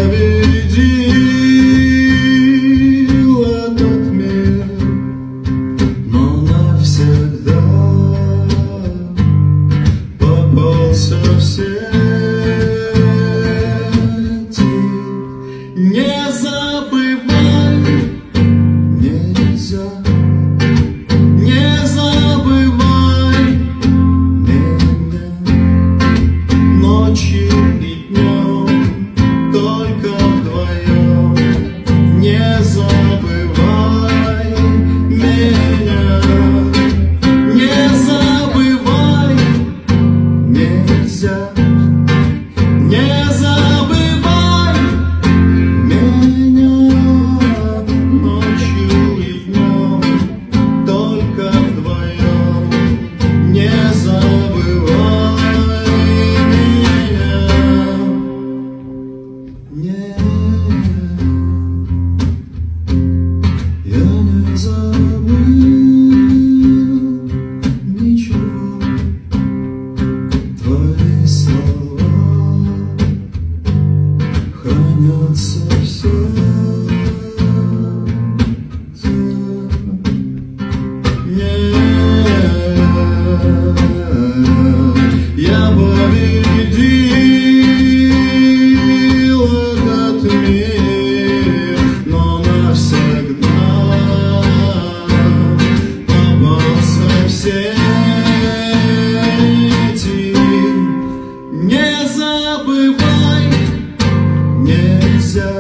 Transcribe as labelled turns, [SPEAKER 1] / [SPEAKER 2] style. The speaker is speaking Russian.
[SPEAKER 1] победил этот мир, но навсегда попался в сети. Не забывай, нельзя. Не забывай меня ночью и днем, только вдвоем. Не забывай меня, не забывай, нельзя. Не забывай меня ночью и днем, только вдвоем. Не забывай меня. Нет, я не забыл ничего. Твои слова хранятся в сердце. Я победил этот мир, но навсегда попался в сети. Не забывай, нельзя.